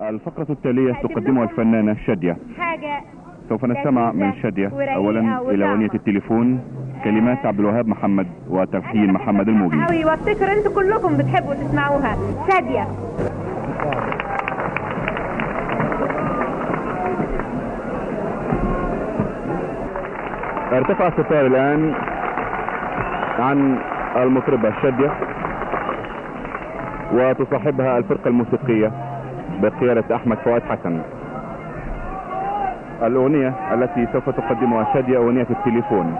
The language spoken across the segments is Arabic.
الفقرة التالية تقدمها الفنانة شادية. سوف نستمع من شادية أولا إلى أغنية التليفون، كلمات عبد الوهاب محمد وتلحين محمد الموجي. وافتكر انتوا كلكم بتحبوا تسمعوها. شادية. ارتفع الستار الآن عن المطربة شادية وتصاحبها الفرقة الموسيقية بقيادة أحمد فؤاد حسن. الأغنية التي سوف تقدمها شادية أغنية التليفون.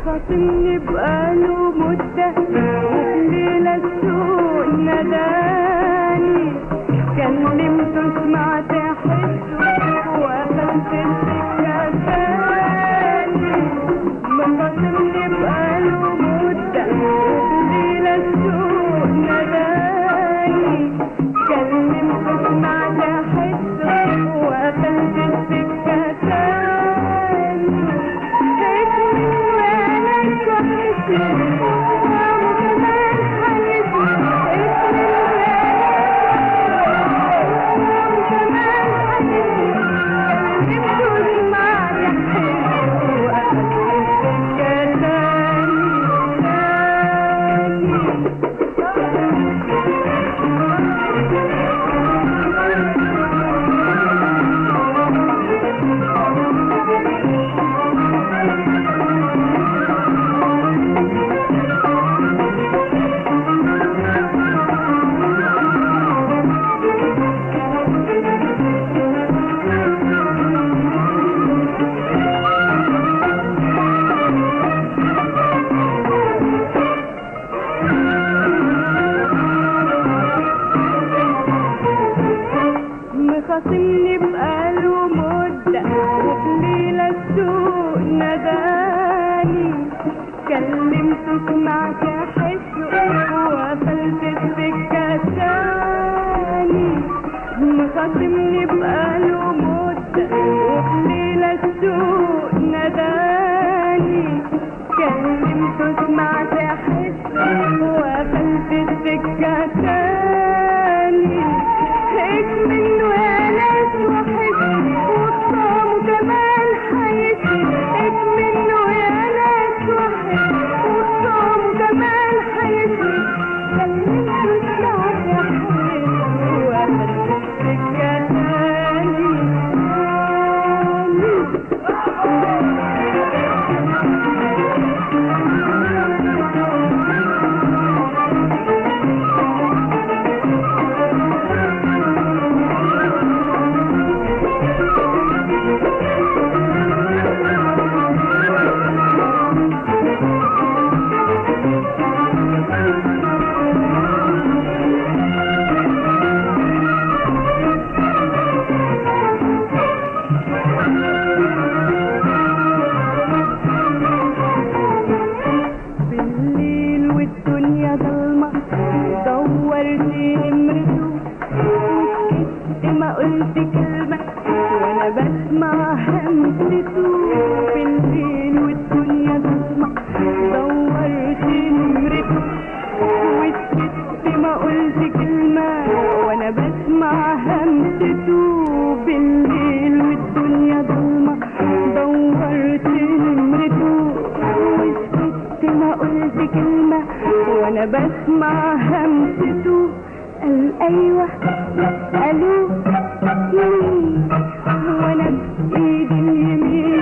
خاصمني بقاله مدة وفي ليلة السوق ناداني، كلمته سمعت حسه وقفلت السكة ثاني. مخاصمني بقاله مدة وفي ليلة السوق ناداني، كلمته سمعت حسه وقفلت السكة ثاني. خاصمني بقاله مدة وفي ليلة السوق ناداني، كلمته سمعت حسه وقفلت السكة ثاني. مخاصمني بقاله مدة وفي ليلة السوق ناداني، كلمته سمعت حسه وقفلت السكة ثاني. هيك من ولد وحس وخصامه كمان حيس، هيك منه ولد وحس وخصامه كمان حيس، كلمته سمعت حس وقفلت السكة ثاني. بالليل والدنيا ضلمة دورت نمرته، وسكت ما قلت كلمة وانا بسمع همسته. بالليل والدنيا ضلمة دورت نمرته، وسكت ما قلت كلمة وانا بسمع همسته. بالليل والدنيا ضلمة وانا بسمع همسته قال ايوه الو مين، وانا بايدي اليمين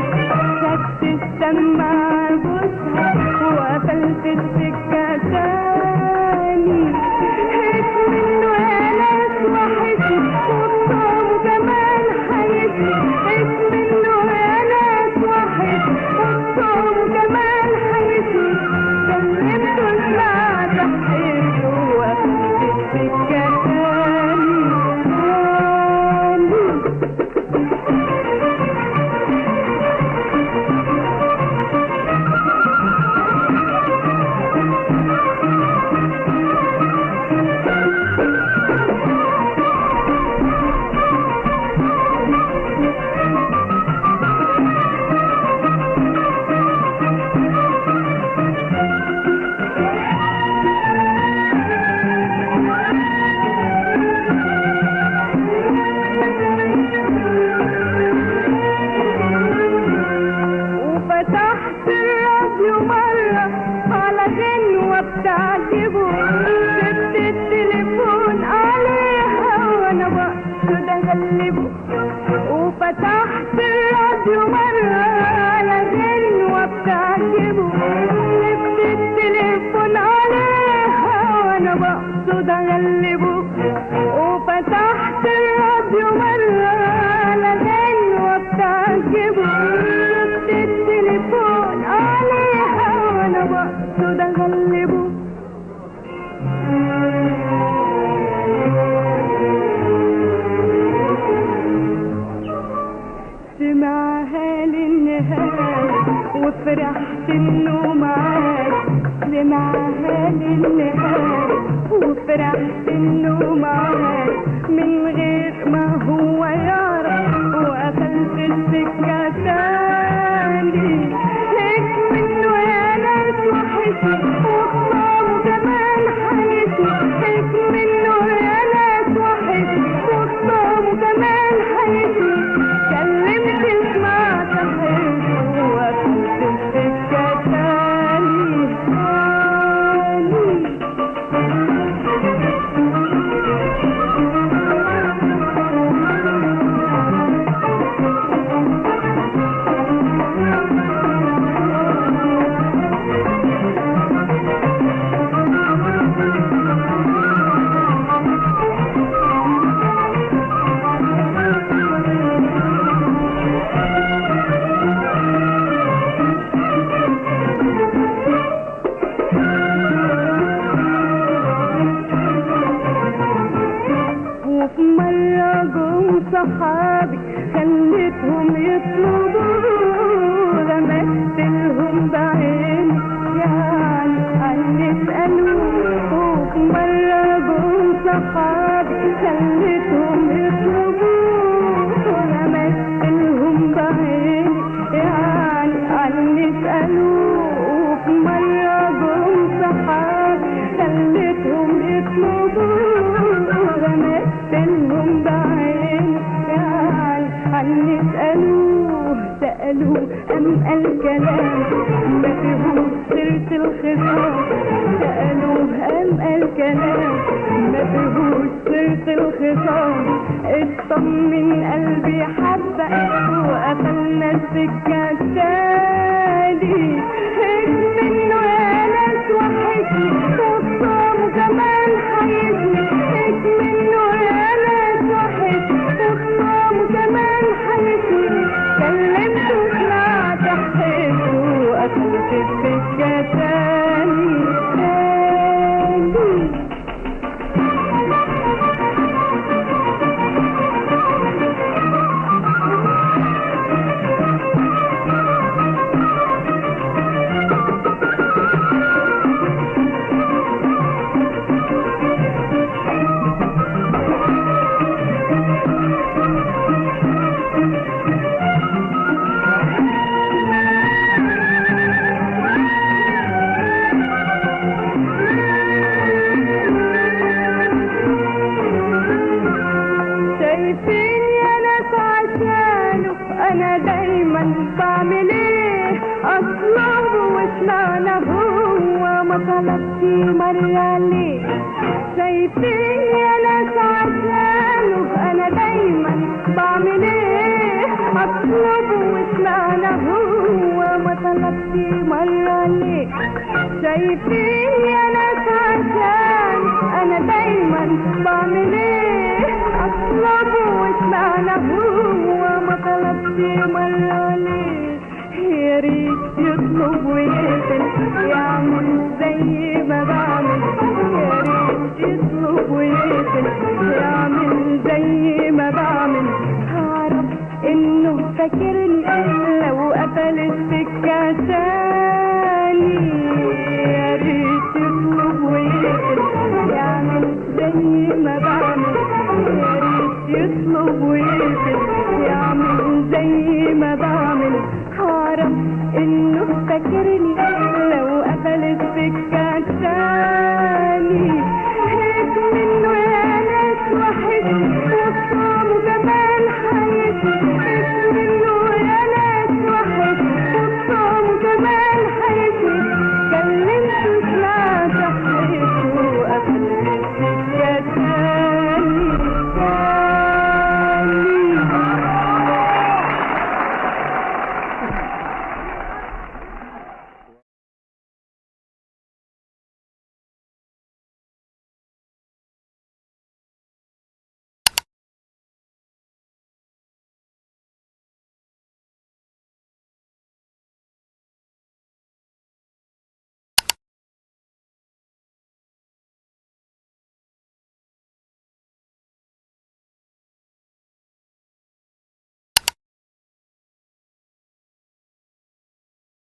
خدت السماعة بوسها وقفلت السكة تاني. هيك منه يا ناس وحشني وطعمه كمان حيشني، هيك منه يا ناس وحشني وطعمه كمان حيشني. كلمته سمعت حيرته وقفلت السكة تاني. وفتحت الراديو مرة على غنوة بتعجبه، سبت التليفون عليها وانا بقصد اغلبه. وفتحت الراديو مرة على غنوة بتعجبه، سبت التليفون عليها وانا بقصد اغلبه. وفتحت الراديو مرة على غنوة بتعجبه، سبت التليفون عليها وانا بقصد اغلبه. سمعها للنهاية وفرحت انه معاي، سمعها للنهاية وفرحت انه معاي من غير ما هو يعرف وقفلت السكة تاني. هيك منه يا ناس وحشني وخصامه كمان حيشني، هيك منه يا ناس وحشني وخصامه كمان حيشني. كلمت سمعت حيرته وقفلت السكة تاني. وفي مرة جم صحابي خليتهم يطلبوا، لمستلهم بعيني يعني عني اسألوا. وفي مرة جم صحابي خليتهم يطلبوا، لمستلهم بعيني يعني عني اسألوا. وفي مرة جم صحابي خليتهم يطلبوا، لمستلهم بعيني يعني عني سألوه أم الكلام ما فيهوش سيرة الخصام. سألوه أم الكلام ما فيهوش سيرة الخصام. اطمن قلبي حبة وقفلنا السكة تاني. هيك منه يا ناس وحشني وخصامه كمان حيشني، هيك منه يا ناس وحشني وخصامه كمان حيشني. كلمته سمعت حيرته وقفلت السكة تاني. انا دايما بعمل ايه اطلبه واسمعنا هو طلبتي مرة ليه؟ شايفين يا ناس عشانه انا دايما بعمل ايه؟ اطلبه واسمعنا هو ما طلبتي مرة ليه؟ شايفين يا ناس عشان انا دايما بعمل ايه؟ اطلبه واسمعنا هو ما طلبتي مرة ليه؟ يا ريت يطلب ويقتل يعمل زي ما بعمل، يا ريت يطلب ويقتل يعمل زي ما بعمل، هعرف انه فاكرني لو قفل السكة تاني. يا ريت يطلب ويقتل يعمل زي ما بعمل، يا ريت يطلب ويقتل يعمل زي ما بعمل، هعرف انه فاكرني لو قفل السكة تاني. هيك منه يا ناس وحشني